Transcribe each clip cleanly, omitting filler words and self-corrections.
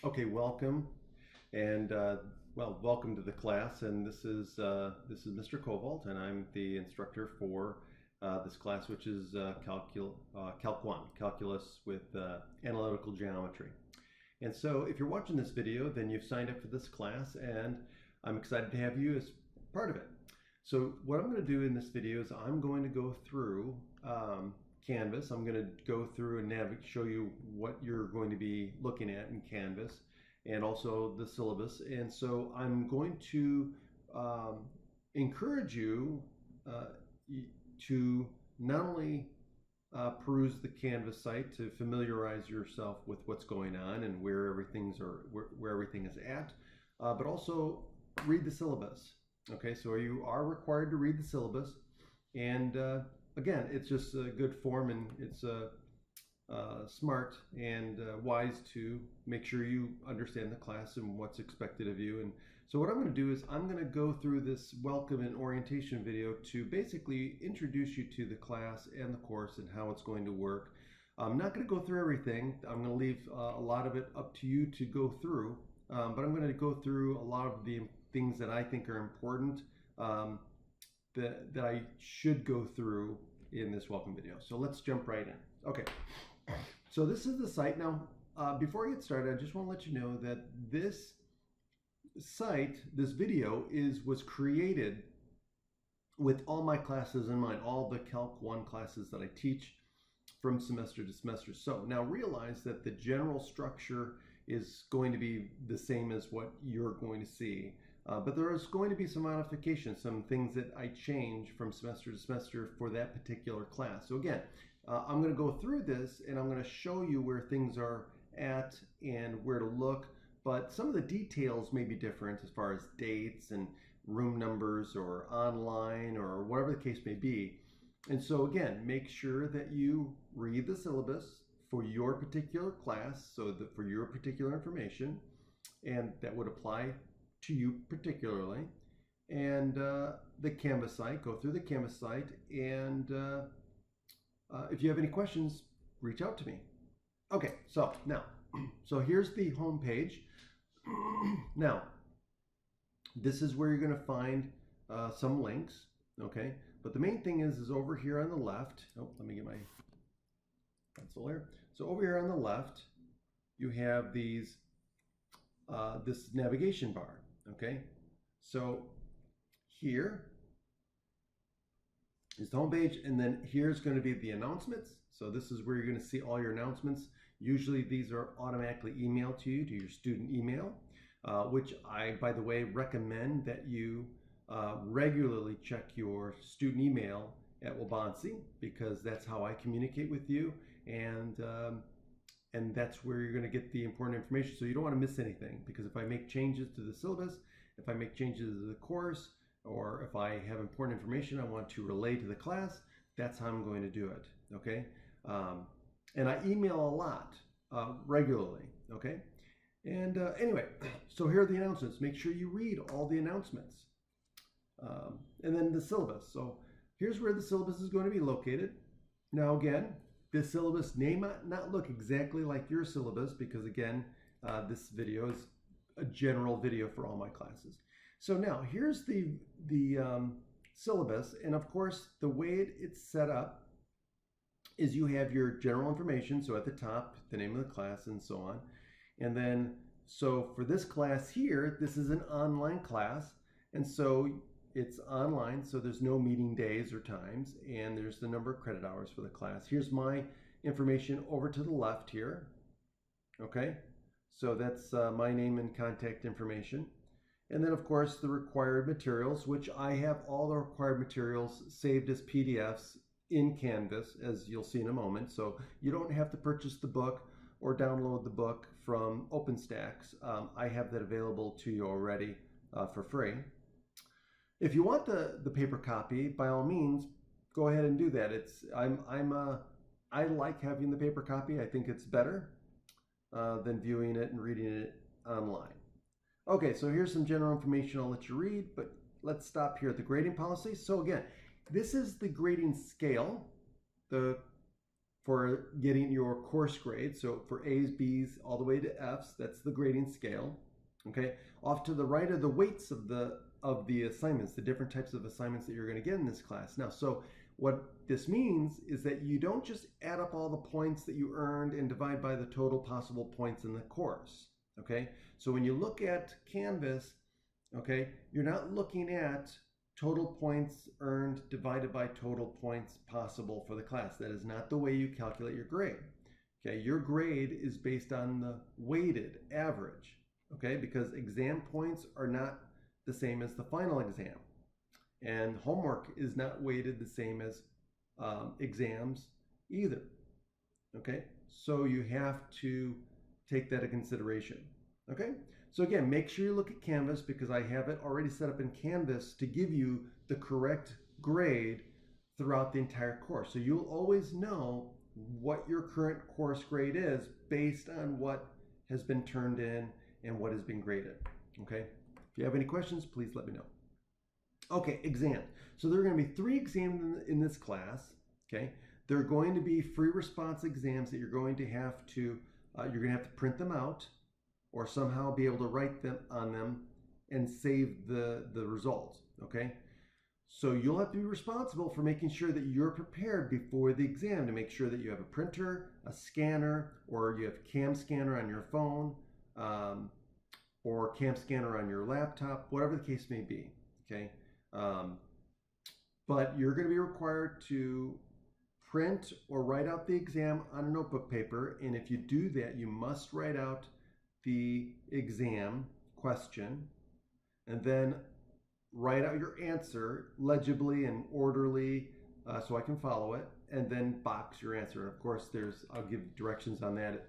Okay, welcome, and welcome to the class. And this is Mr. Cobalt, and I'm the instructor for this class, which is Calc 1, Calculus with Analytical Geometry. And so, if you're watching this video, then you've signed up for this class, and I'm excited to have you as part of it. So, what I'm going to do in this video is I'm going to go through Canvas. I'm going to go through and show you what you're going to be looking at in Canvas, and also the syllabus. And so I'm going to encourage you to not only peruse the Canvas site to familiarize yourself with what's going on and where everything is at, but also read the syllabus. Okay, so you are required to read the syllabus, and again, it's just a good form, and it's smart and wise to make sure you understand the class and what's expected of you. And so what I'm going to do is I'm going to go through this welcome and orientation video to basically introduce you to the class and the course and how it's going to work. I'm not going to go through everything. I'm going to leave a lot of it up to you to go through, but I'm going to go through a lot of the things that I think are important that I should go through in this welcome video. So let's jump right in. Okay, so this is the site. Now, before I get started, I just want to let you know that this site, this video was created with all my classes in mind, all the Calc 1 classes that I teach from semester to semester. So now realize that the general structure is going to be the same as what you're going to see. But there is going to be some modifications, some things that I change from semester to semester for that particular class. So again, I'm going to go through this and I'm going to show you where things are at and where to look, but some of the details may be different as far as dates and room numbers or online or whatever the case may be. And so again, make sure that you read the syllabus for your particular class, so that for your particular information, and that would apply to you particularly, and the Canvas site. Go through the Canvas site, and if you have any questions, reach out to me. Okay, so now, so here's the home page. Now, this is where you're going to find some links, okay? But the main thing is over here on the left. Oh, let me get my pencil here. So over here on the left, you have these this navigation bar. Okay, so here is the home page, and then here's going to be the announcements. So this is where you're going to see all your announcements. Usually these are automatically emailed to you, to your student email, which I, by the way, recommend that you regularly check your student email at Wabansi, because that's how I communicate with you, and that's where you're going to get the important information. So you don't want to miss anything, because if I make changes to the syllabus, if I make changes to the course, or if I have important information I want to relay to the class, that's how I'm going to do it, okay? And I email a lot regularly, okay? And anyway, so here are the announcements. Make sure you read all the announcements. And then the syllabus. So here's where the syllabus is going to be located. Now again, this syllabus may not look exactly like your syllabus, because again, this video is a general video for all my classes. So now here's the syllabus, and of course the way it's set up is you have your general information. So at the top, the name of the class and so on. And then, so for this class here, this is an online class, and so it's online, so there's no meeting days or times, and there's the number of credit hours for the class. Here's my information over to the left here. Okay, so that's my name and contact information. And then of course the required materials, which I have all the required materials saved as PDFs in Canvas, as you'll see in a moment. So you don't have to purchase the book or download the book from OpenStax. I have that available to you already for free. If you want the paper copy, by all means, go ahead and do that. I like having the paper copy. I think it's better than viewing it and reading it online. Okay, so here's some general information I'll let you read, but let's stop here at the grading policy. So again, this is the grading scale. The for getting your course grade. So for A's, B's, all the way to F's, that's the grading scale. Okay, off to the right are the weights of the assignments, the different types of assignments that you're going to get in this class. Now, so what this means is that you don't just add up all the points that you earned and divide by the total possible points in the course. Okay, so when you look at Canvas, okay, you're not looking at total points earned divided by total points possible for the class. That is not the way you calculate your grade. Okay, your grade is based on the weighted average. Okay, because exam points are not the same as the final exam, and homework is not weighted the same as exams either. Okay, so you have to take that into consideration. Okay, so again, make sure you look at Canvas, because I have it already set up in Canvas to give you the correct grade throughout the entire course. So you'll always know what your current course grade is based on what has been turned in and what has been graded. Okay, if you have any questions, please let me know. Okay, exams. So there are going to be 3 exams in this class. Okay, they're going to be free response exams that you're going to have to print them out, or somehow be able to write them on them and save the results. Okay, so you'll have to be responsible for making sure that you're prepared before the exam, to make sure that you have a printer, a scanner, or you have cam scanner on your phone, or cam scanner on your laptop, whatever the case may be. Okay, but you're going to be required to print or write out the exam on a notebook paper, and if you do that, you must write out the exam question and then write out your answer legibly and orderly, so I can follow it, and then box your answer. And of course, I'll give directions on that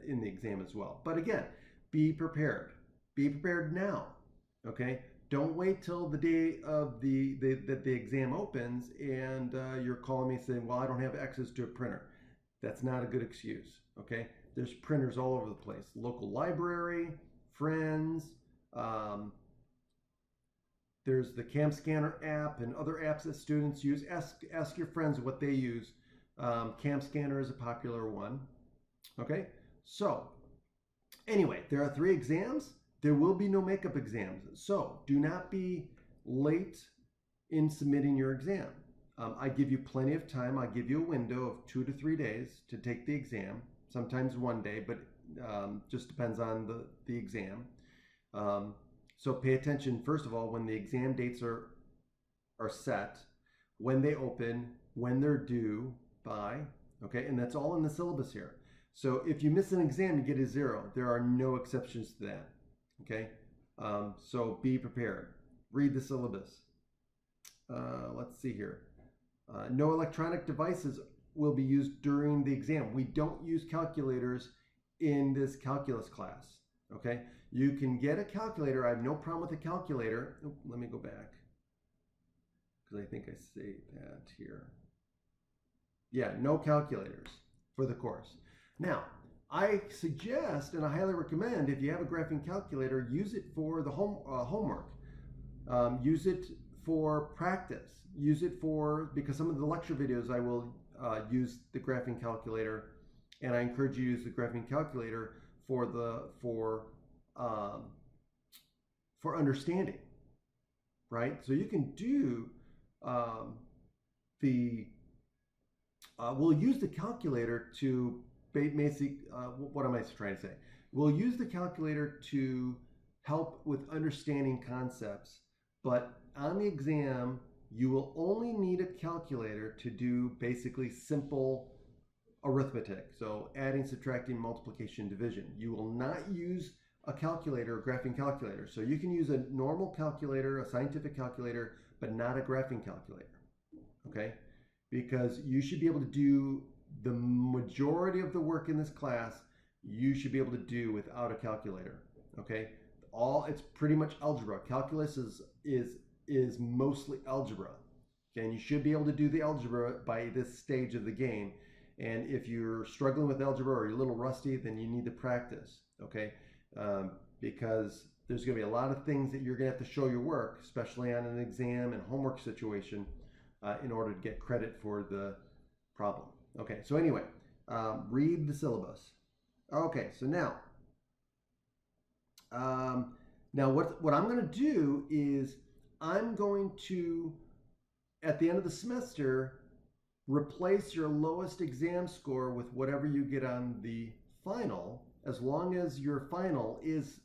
in the exam as well. But again, be prepared. Be prepared now. Okay, don't wait till the day of that the exam opens and you're calling me saying, well, I don't have access to a printer. That's not a good excuse. Okay, there's printers all over the place. Local library, friends, there's the Cam Scanner app and other apps that students use. Ask your friends what they use. Cam Scanner is a popular one. Okay, so anyway, there are 3 exams. There will be no makeup exams, so do not be late in submitting your exam. I give you plenty of time. I give you a window of 2 to 3 days to take the exam, sometimes 1 day, but just depends on the exam. So pay attention, first of all, when the exam dates are set, when they open, when they're due by, okay, and that's all in the syllabus here. So if you miss an exam, you get a 0. There are no exceptions to that. Okay, so be prepared. Read the syllabus. Let's see here. No electronic devices will be used during the exam. We don't use calculators in this calculus class. Okay, you can get a calculator. I have no problem with a calculator. Oh, let me go back, because I think I saved that here. Yeah, no calculators for the course. Now, I suggest and I highly recommend, if you have a graphing calculator, use it for the homework. Use it for practice. Use it because some of the lecture videos I will use the graphing calculator, and I encourage you to use the graphing calculator for understanding, right? So you can do we'll use the calculator to what am I trying to say? We'll use the calculator to help with understanding concepts, but on the exam, you will only need a calculator to do basically simple arithmetic. So adding, subtracting, multiplication, division. You will not use a calculator, a graphing calculator. So you can use a normal calculator, a scientific calculator, but not a graphing calculator, okay? Because you should be able to do the majority of the work in this class, you should be able to do without a calculator, okay? It's pretty much algebra. Calculus is mostly algebra, okay? And you should be able to do the algebra by this stage of the game. And if you're struggling with algebra or you're a little rusty, then you need to practice, okay? Because there's going to be a lot of things that you're going to have to show your work, especially on an exam and homework situation, in order to get credit for the problem. Okay, so anyway, Read the syllabus. Okay, so now, what I'm going to do is I'm going to, at the end of the semester, replace your lowest exam score with whatever you get on the final, as long as your final is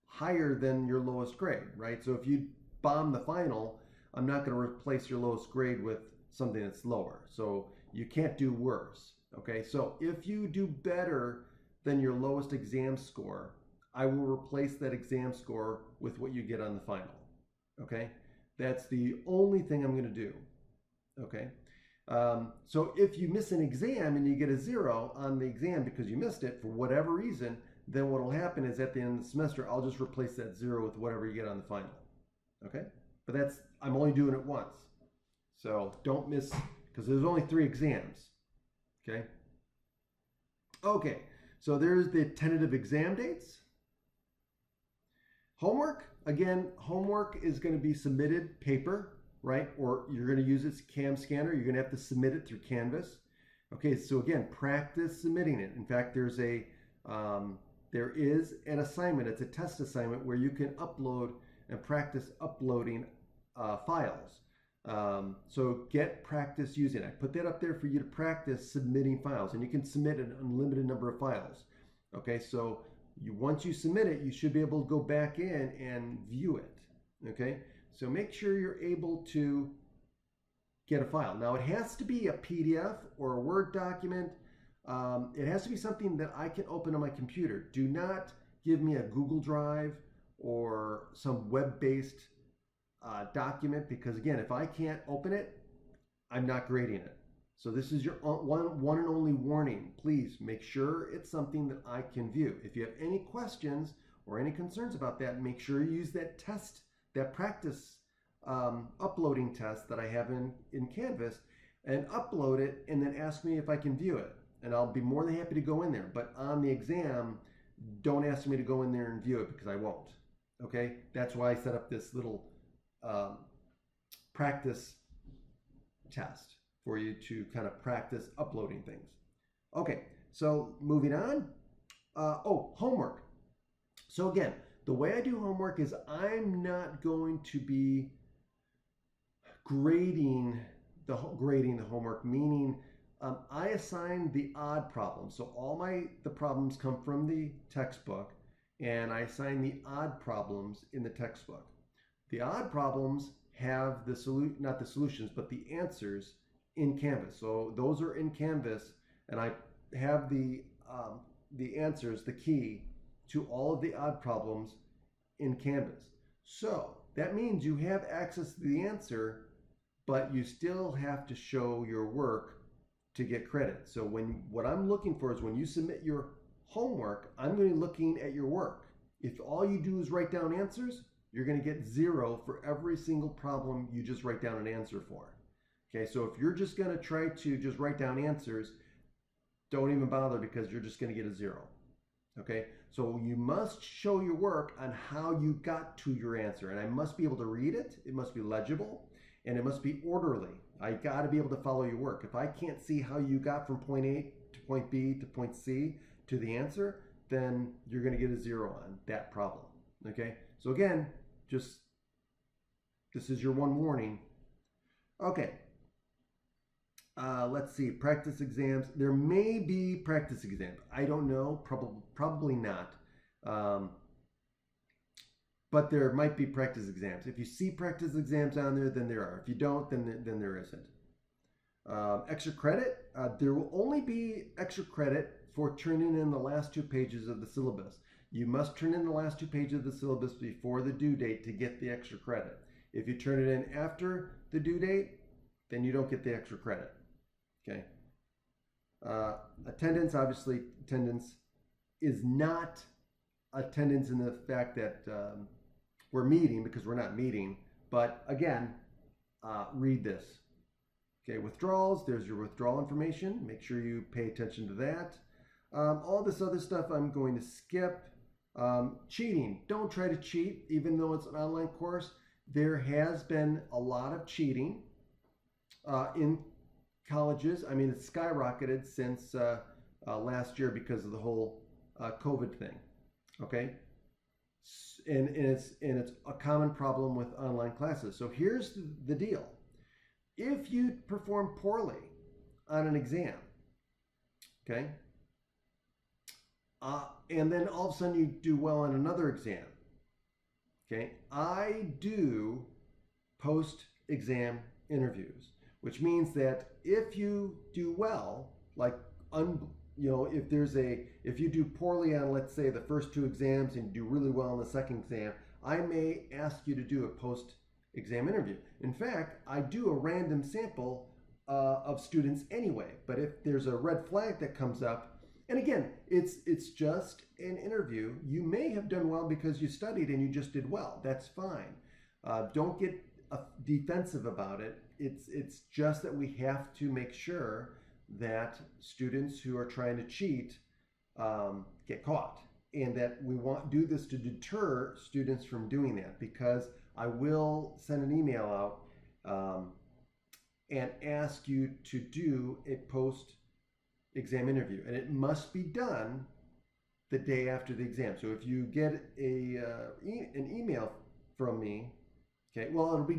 higher than your lowest grade, right? So if you bomb the final, I'm not going to replace your lowest grade with something that's lower. So you can't do worse, okay? So if you do better than your lowest exam score, I will replace that exam score with what you get on the final, okay? That's the only thing I'm going to do, okay? So if you miss an exam and you get a 0 on the exam because you missed it for whatever reason, then what will happen is at the end of the semester, I'll just replace that 0 with whatever you get on the final, okay? But I'm only doing it once. So don't miss, because there's only 3 exams, okay? Okay, so there's the tentative exam dates. Homework, again, homework is going to be submitted paper, right? Or you're going to use its CAM scanner. You're going to have to submit it through Canvas. Okay, so again, practice submitting it. In fact, there is an assignment. It's a test assignment where you can upload and practice uploading files. So get practice using it. I put that up there for you to practice submitting files, and you can submit an unlimited number of files. Okay, so once you submit it, you should be able to go back in and view it. Okay, so make sure you're able to get a file. Now it has to be a PDF or a Word document. It has to be something that I can open on my computer. Do not give me a Google Drive or some web-based document, because again, if I can't open it, I'm not grading it. So this is your one and only warning. Please make sure it's something that I can view. If you have any questions or any concerns about that, make sure you use that test, that practice uploading test that I have in Canvas, and upload it, and then ask me if I can view it. And I'll be more than happy to go in there. But on the exam, don't ask me to go in there and view it, because I won't. Okay? That's why I set up this little practice test for you to kind of practice uploading things. Okay, so moving on. Homework. So again, the way I do homework is I'm not going to be grading the homework, meaning I assign the odd problems. So all the problems come from the textbook, and I assign the odd problems in the textbook. The odd problems have not the solutions, but the answers in Canvas. So those are in Canvas, and I have the answers, the key to all of the odd problems in Canvas. So that means you have access to the answer, but you still have to show your work to get credit. So what I'm looking for is when you submit your homework, I'm going to be looking at your work. If all you do is write down answers, you're going to get 0 for every single problem you just write down an answer for. Okay, so if you're just going to try to just write down answers, don't even bother, because you're just going to get a 0. Okay, so you must show your work on how you got to your answer, and I must be able to read it, it must be legible, and it must be orderly. I got to be able to follow your work. If I can't see how you got from point A to point B to point C to the answer, then you're going to get a 0 on that problem. Okay, so again, this is your one warning. Okay, let's see, practice exams. There may be practice exams. I don't know, probably not. But there might be practice exams. If you see practice exams on there, then there are. If you don't, then there isn't. Extra credit. There will only be extra credit for turning in the last 2 pages of the syllabus. You must turn in the last 2 pages of the syllabus before the due date to get the extra credit. If you turn it in after the due date, then you don't get the extra credit. Okay. Attendance, obviously, attendance is not attendance in the fact that we're meeting, because we're not meeting. But again, read this. Okay, withdrawals, there's your withdrawal information. Make sure you pay attention to that. All this other stuff I'm going to skip. Cheating, don't try to cheat, even though it's an online course. There has been a lot of cheating in colleges, I mean, it's skyrocketed since last year because of the whole COVID thing. Okay, and it's a common problem with online classes. So here's the deal: if you perform poorly on an exam, okay, and then all of a sudden you do well on another exam, okay, I do post-exam interviews, which means that if you do well, like if you do poorly on, let's say, the first two exams and you do really well on the second exam, I may ask you to do a post-exam interview. In fact, I do a random sample of students anyway. But if there's a red flag that comes up, and again, it's just an interview. You may have done well because you studied and you just did well. That's fine. Don't get defensive about it. It's just that we have to make sure that students who are trying to cheat get caught, and that we do this to deter students from doing that, because I will send an email out and ask you to do a post-exam interview, and it must be done the day after the exam. So if you get an email from me, okay, well, it'll be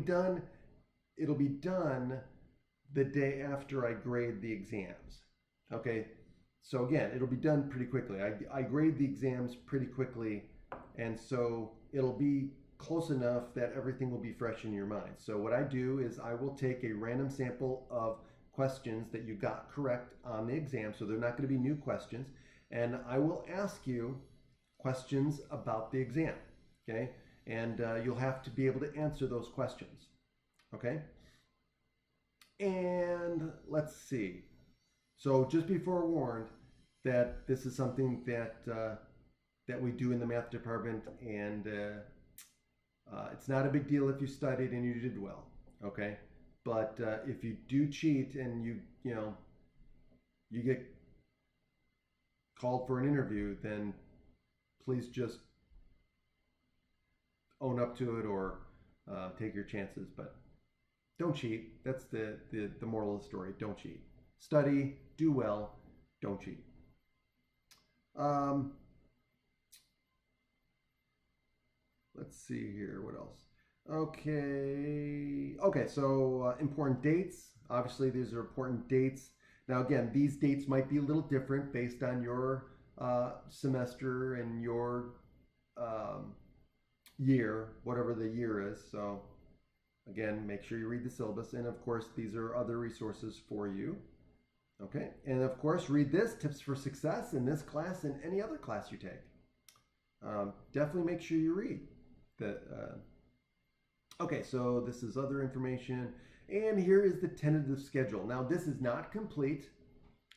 done the day after I grade the exams. Okay, so again, it'll be done pretty quickly. I grade the exams pretty quickly, and so it'll be close enough that everything will be fresh in your mind. So what I do is I will take a random sample of questions that you got correct on the exam, so they're not going to be new questions, and I will ask you questions about the exam, okay? And you'll have to be able to answer those questions, okay? And let's see. So just be forewarned that this is something that we do in the math department, and it's not a big deal if you studied and you did well, okay? But if you do cheat and you get called for an interview, then please just own up to it, or take your chances. But don't cheat. That's the moral of the story. Don't cheat. Study, do well, don't cheat. Let's see here, what else? Okay, so important dates. Obviously, these are important dates. Now, again, these dates might be a little different based on your semester and your year, whatever the year is. So again, make sure you read the syllabus, and of course these are other resources for you. Okay, and of course read this, Tips for Success, in this class and any other class you take. Definitely make sure you read that. Okay, so this is other information, and here is the tentative schedule. Now this is not complete,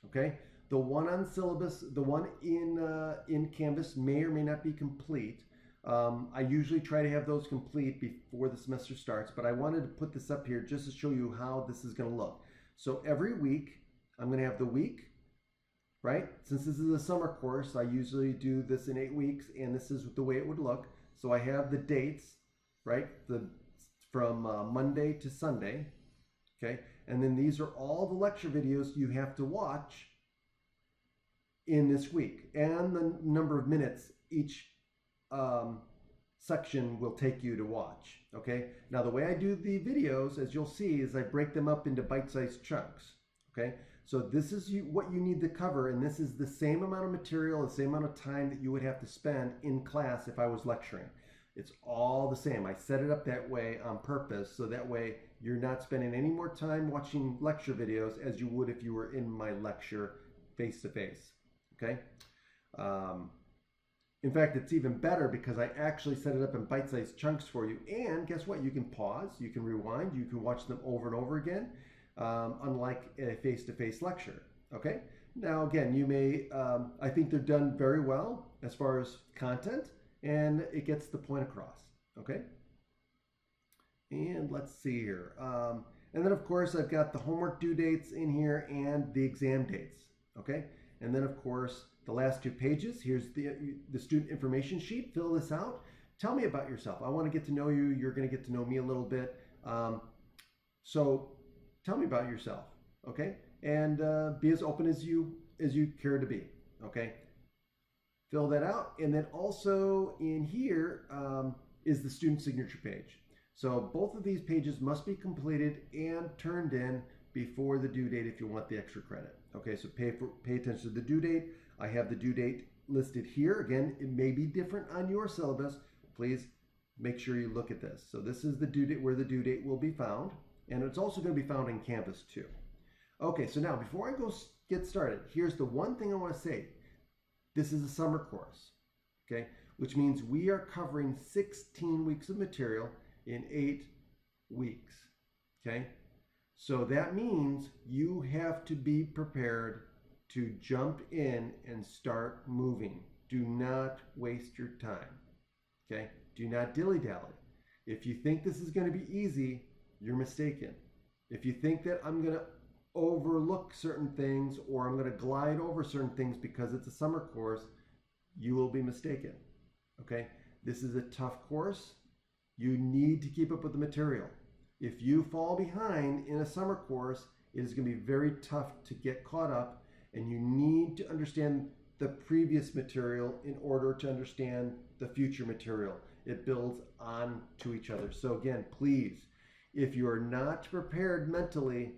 okay? The one on syllabus, the one in Canvas may or may not be complete. I usually try to have those complete before the semester starts, but I wanted to put this up here just to show you how this is going to look. So every week, I'm going to have the week, right? Since this is a summer course, I usually do this in 8 weeks, and this is the way it would look. So I have the dates, right? From Monday to Sunday, okay? And then these are all the lecture videos you have to watch in this week, and the number of minutes each section will take you to watch, okay? Now, the way I do the videos, as you'll see, is I break them up into bite-sized chunks, okay? So this is what you need to cover, and this is the same amount of material, the same amount of time that you would have to spend in class if I was lecturing. It's all the same. I set it up that way on purpose, so that way you're not spending any more time watching lecture videos as you would if you were in my lecture face-to-face, okay? In fact, it's even better because I actually set it up in bite-sized chunks for you. And guess what? You can pause, you can rewind, you can watch them over and over again, unlike a face-to-face lecture, okay? Now, again, you may, I think they're done very well as far as content, and it gets the point across, okay? And let's see here. And then, of course, I've got the homework due dates in here and the exam dates, okay? And then, of course, the last 2 pages, here's the student information sheet. Fill this out. Tell me about yourself. I want to get to know you. You're going to get to know me a little bit. So tell me about yourself, okay? and be as open as you care to be. Okay, fill that out, and then also in here is the student signature page. So both of these pages must be completed and turned in before the due date if you want the extra credit. Okay, so pay attention to the due date. I have the due date listed here. Again, it may be different on your syllabus. Please make sure you look at this. So this is the due date, where the due date will be found, and it's also going to be found in Canvas too. Okay, so now before I get started, here's the one thing I want to say. This is a summer course, okay, which means we are covering 16 weeks of material in 8 weeks, okay? So that means you have to be prepared to jump in and start moving. Do not waste your time, okay? Do not dilly-dally. If you think this is going to be easy, you're mistaken. If you think that I'm going to overlook certain things or I'm going to glide over certain things because it's a summer course, you will be mistaken, okay? This is a tough course. You need to keep up with the material. If you fall behind in a summer course, it is going to be very tough to get caught up, and you need to understand the previous material in order to understand the future material. It builds on to each other. So again, please, if you are not prepared mentally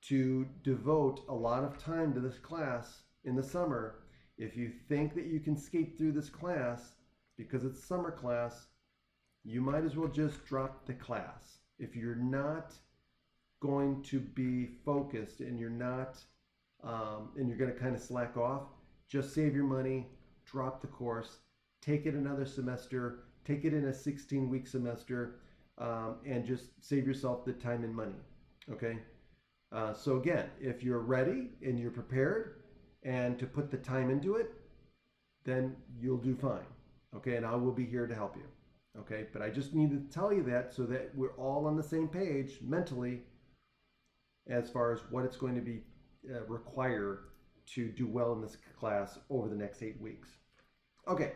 to devote a lot of time to this class in the summer, if you think that you can skate through this class because it's summer class, you might as well just drop the class. If you're not going to be focused and you're not, and you're going to kind of slack off, just save your money, drop the course, take it another semester, take it in a 16-week semester, and just save yourself the time and money, okay? So again, if you're ready and you're prepared and to put the time into it, then you'll do fine, okay? And I will be here to help you. Okay, but I just need to tell you that so that we're all on the same page mentally as far as what it's going to be require to do well in this class over the next 8 weeks. Okay,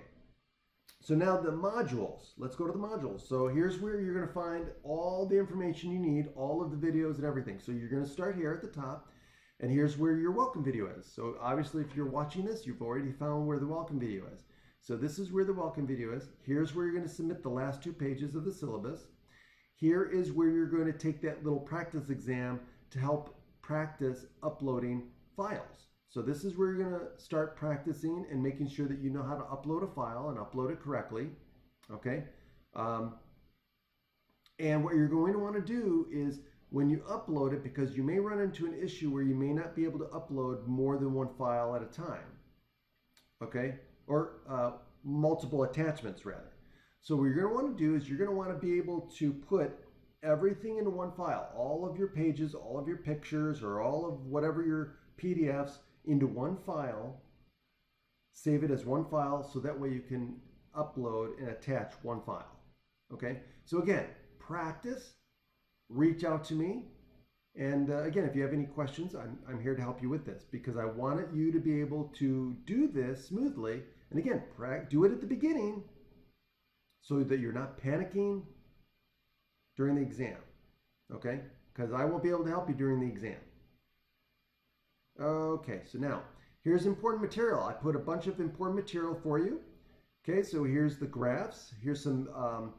so now the modules. Let's go to the modules. So here's where you're going to find all the information you need, all of the videos and everything. So you're going to start here at the top, and here's where your welcome video is. So obviously if you're watching this, you've already found where the welcome video is. So this is where the welcome video is. Here's where you're going to submit the last 2 pages of the syllabus. Here is where you're going to take that little practice exam to help practice uploading files. So this is where you're going to start practicing and making sure that you know how to upload a file and upload it correctly. Okay. And what you're going to want to do is when you upload it, because you may run into an issue where you may not be able to upload more than 1 file at a time. Okay. Or multiple attachments rather. So what you're going to want to do is you're going to want to be able to put everything into 1 file, all of your pages, all of your pictures, or all of whatever your PDFs into 1 file, save it as 1 file so that way you can upload and attach 1 file. Okay, so again, practice, reach out to me. And again, if you have any questions, I'm here to help you with this because I wanted you to be able to do this smoothly. And again, do it at the beginning so that you're not panicking during the exam, okay? Because I won't be able to help you during the exam. Okay, so now here's important material. I put a bunch of important material for you. Okay, so here's the graphs. Here's some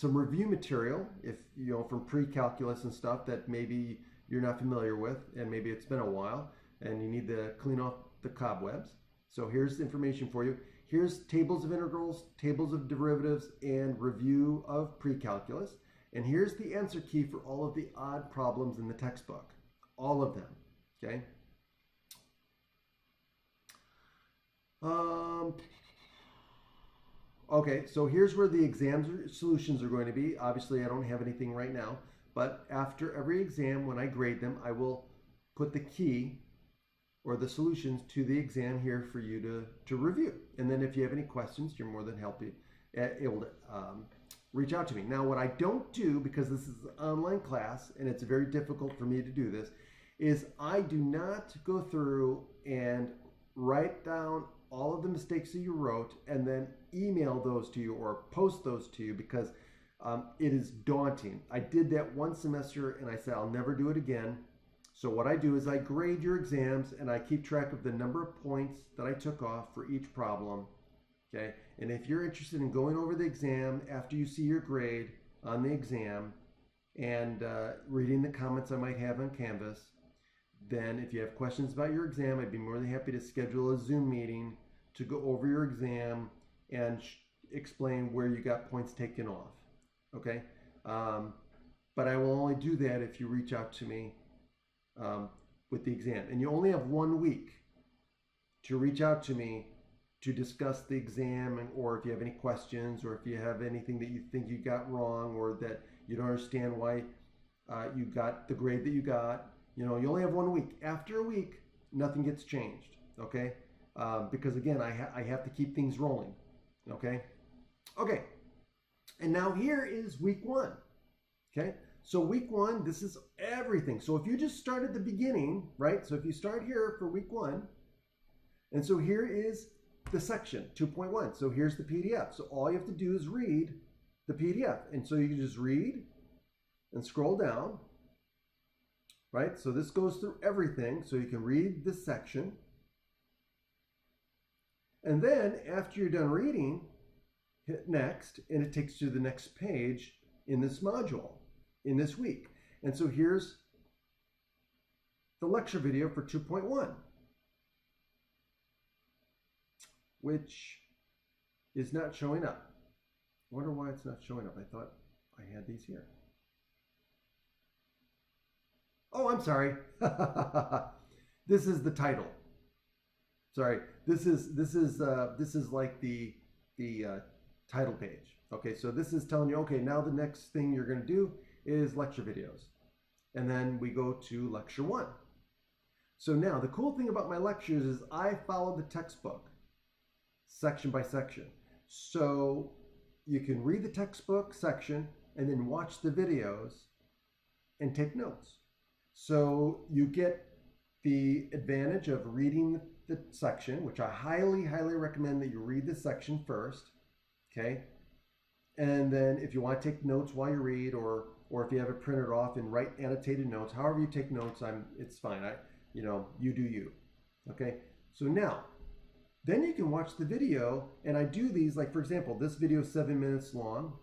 review material, if you know, from pre-calculus and stuff that maybe you're not familiar with, and maybe it's been a while and you need to clean off the cobwebs. So here's the information for you. Here's tables of integrals, tables of derivatives, and review of pre-calculus. And here's the answer key for all of the odd problems in the textbook, all of them. Okay. Okay, so here's where the solutions are going to be. Obviously, I don't have anything right now, but after every exam, when I grade them, I will put the key or the solutions to the exam here for you to review. And then if you have any questions, you're more than able to reach out to me. Now, what I don't do, because this is an online class and it's very difficult for me to do this, is I do not go through and write down all of the mistakes that you wrote and then email those to you or post those to you because it is daunting. I did that one semester and I said I'll never do it again. So what I do is I grade your exams and I keep track of the number of points that I took off for each problem. Okay, and if you're interested in going over the exam after you see your grade on the exam and reading the comments I might have on Canvas, then if you have questions about your exam, I'd be more than happy to schedule a Zoom meeting to go over your exam and explain where you got points taken off. Okay, but I will only do that if you reach out to me with the exam, and you only have 1 week to reach out to me to discuss the exam, or if you have any questions, or if you have anything that you think you got wrong, or that you don't understand why you got the grade that you got. You know, you only have 1 week. After a week, nothing gets changed, okay? Because again, I have to keep things rolling, okay? Okay, and now here is week 1, okay? So week 1, this is everything. So if you just start at the beginning, right? So if you start here for week 1, and so here is the section 2.1. So here's the PDF. So all you have to do is read the PDF. And so you can just read and scroll down, right? So this goes through everything. So you can read this section. And then after you're done reading, hit next, and it takes you to the next page in this module, in this week. And so here's the lecture video for 2.1. which is not showing up. I wonder why it's not showing up. I thought I had these here. Oh, I'm sorry. This is the title. Sorry. This is like the title page. Okay, so this is telling you, okay, now the next thing you're going to do is lecture videos. And then we go to lecture 1. So now the cool thing about my lectures is I follow the textbook section by section. So you can read the textbook section and then watch the videos and take notes. So you get the advantage of reading the section, which I highly recommend that you read the section first, okay? And then if you want to take notes while you read, or if you have it printed off and write annotated notes, however you take notes, it's fine. You do you, okay? So now, then you can watch the video, and I do these, like for example, this video is 7 minutes long,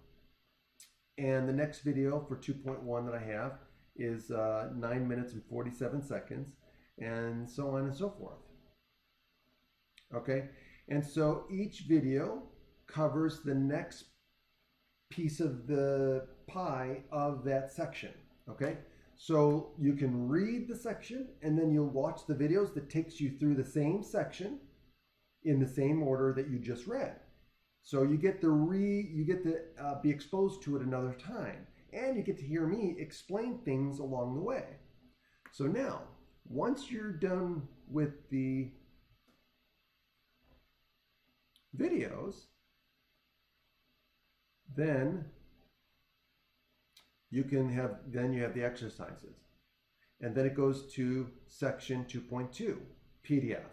and the next video for 2.1 that I have is 9 minutes and 47 seconds, and so on and so forth. Okay, and so each video covers the next piece of the pie of that section. Okay, so you can read the section and then you'll watch the videos that takes you through the same section in the same order that you just read. So you get to be exposed to it another time, and you get to hear me explain things along the way. So now, once you're done with the videos, then you have the exercises, and then it goes to section 2.2 PDF,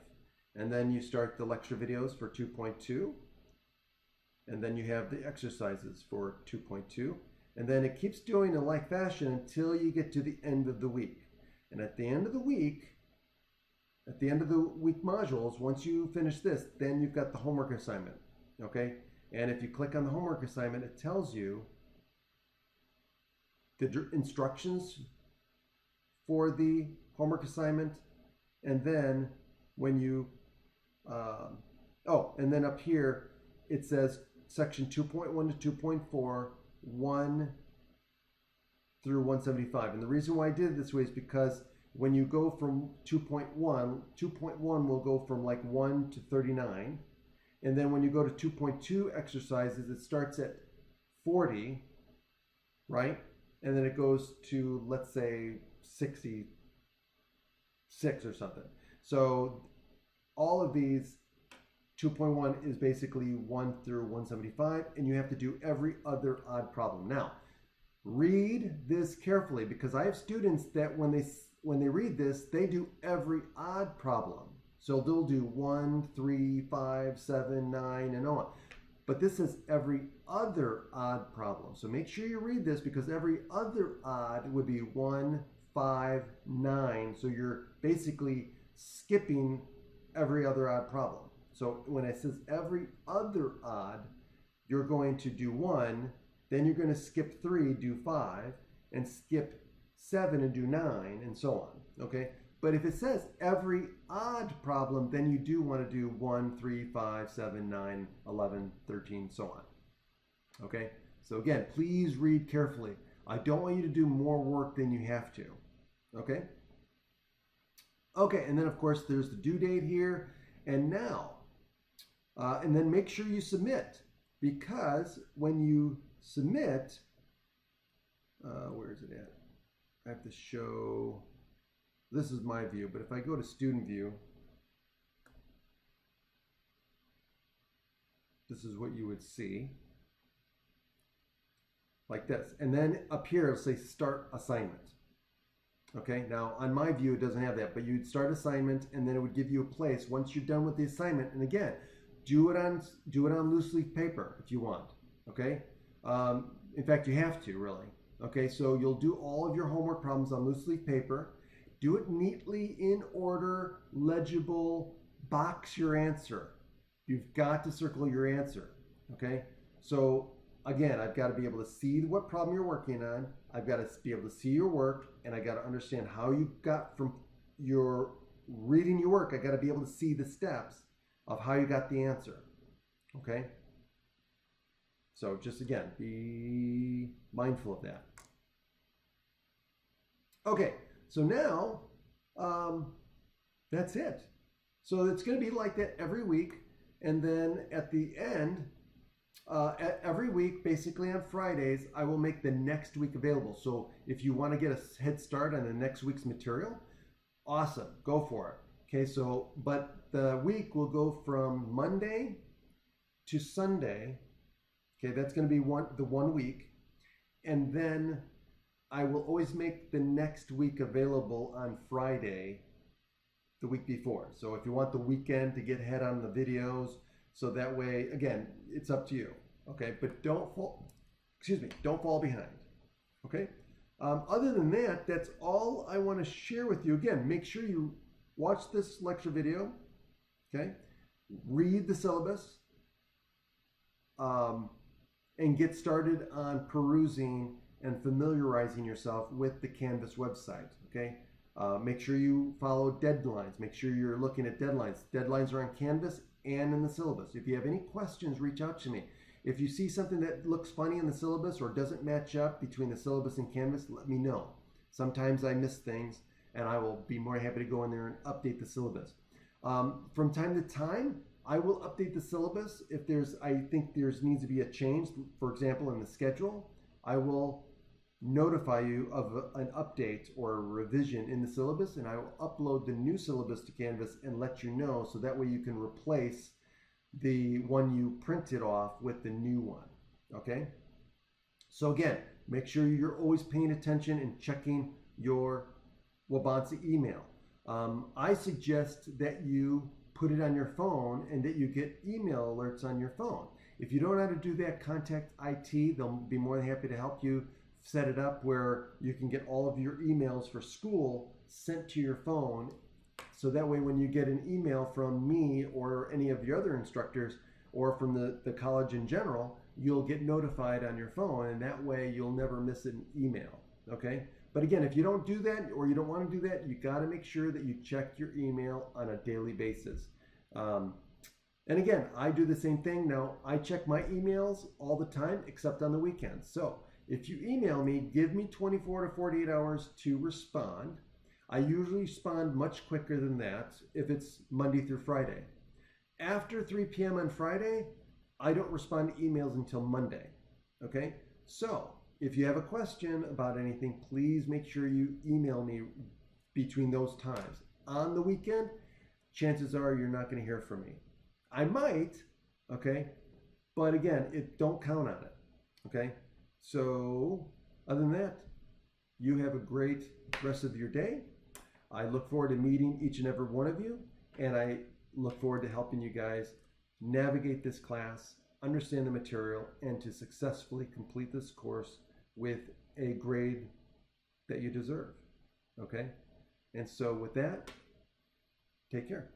and then you start the lecture videos for 2.2, and then you have the exercises for 2.2, and then it keeps doing in like fashion until you get to the end of the week. And at the end of the week modules, once you finish this, then you've got the homework assignment, okay? And if you click on the homework assignment, it tells you the instructions for the homework assignment, and then when you, and then up here, it says section 2.1 to 2.4, 1 through 175. And the reason why I did it this way is because when you go from 2.1 will go from like 1 to 39. And then when you go to 2.2 exercises, it starts at 40, right? And then it goes to, let's say, 66 or something. So all of these 2.1 is basically 1 through 175, and you have to do every other odd problem. Now, read this carefully, because I have students that when they read this, they do every odd problem. So they'll do 1, 3, 5, 7, 9, and on. But this is every other odd problem. So make sure you read this, because every other odd would be 1, 5, 9. So you're basically skipping every other odd problem. So when it says every other odd, you're going to do 1, then you're going to skip 3, do 5, and skip 7 and do 9, and so on. Okay? But if it says every odd problem, then you do want to do 1, 3, 5, 7, 9, 11, 13, so on. Okay? So again, please read carefully. I don't want you to do more work than you have to. Okay? Okay, and then of course there's the due date here. And now, and then make sure you submit, because when you submit, where is it at? I have to show, this is my view, but if I go to student view, this is what you would see. Like this. And then up here it'll say start assignment. Okay, now on my view it doesn't have that, but you'd start assignment and then it would give you a place once you're done with the assignment. And again, do it on loose leaf paper if you want. Okay, in fact you have to really. Okay, so you'll do all of your homework problems on loose leaf paper. Do it neatly, in order, legible, box your answer. You've got to circle your answer. Okay, so again, I've got to be able to see what problem you're working on. I've got to be able to see your work, and I got to understand how you got from your reading your work. I got to be able to see the steps of how you got the answer. Okay? So just again, be mindful of that. Okay, so now that's it. So it's going to be like that every week, and then at the end, every week, basically on Fridays, I will make the next week available. So if you want to get a head start on the next week's material, awesome, go for it. Okay, so, but the week will go from Monday to Sunday. Okay, that's going to be the 1 week. And then I will always make the next week available on Friday, the week before. So if you want the weekend to get ahead on the videos, so that way, again, it's up to you, okay? But don't fall behind, okay? Other than that, that's all I want to share with you. Again, make sure you watch this lecture video, okay? Read the syllabus, and get started on perusing and familiarizing yourself with the Canvas website, okay? Make sure you follow deadlines. Make sure you're looking at deadlines. Deadlines are on Canvas and in the syllabus. If you have any questions, reach out to me. If you see something that looks funny in the syllabus or doesn't match up between the syllabus and Canvas, let me know. Sometimes I miss things, and I will be more happy to go in there and update the syllabus. From time to time, I will update the syllabus if I think there needs to be a change. For example, in the schedule, I will notify you of an update or a revision in the syllabus, and I will upload the new syllabus to Canvas and let you know, so that way you can replace the one you printed off with the new one. Okay? So again, make sure you're always paying attention and checking your Wabansa email. I suggest that you put it on your phone and that you get email alerts on your phone. If you don't know how to do that, contact IT. They'll be more than happy to help you set it up where you can get all of your emails for school sent to your phone. So that way when you get an email from me or any of the other instructors or from the college in general, you'll get notified on your phone, and that way you'll never miss an email, okay? But again, if you don't do that or you don't want to do that, you got to make sure that you check your email on a daily basis. And again, I do the same thing. Now, I check my emails all the time except on the weekends. So if you email me, give me 24 to 48 hours to respond. I usually respond much quicker than that if it's Monday through Friday. After 3 p.m. on Friday, I don't respond to emails until Monday, okay? So if you have a question about anything, please make sure you email me between those times. On the weekend, chances are you're not going to hear from me. I might, okay? But again, don't count on it, okay? So other than that, you have a great rest of your day. I look forward to meeting each and every one of you, and I look forward to helping you guys navigate this class, understand the material, and to successfully complete this course with a grade that you deserve. Okay? And so with that, take care.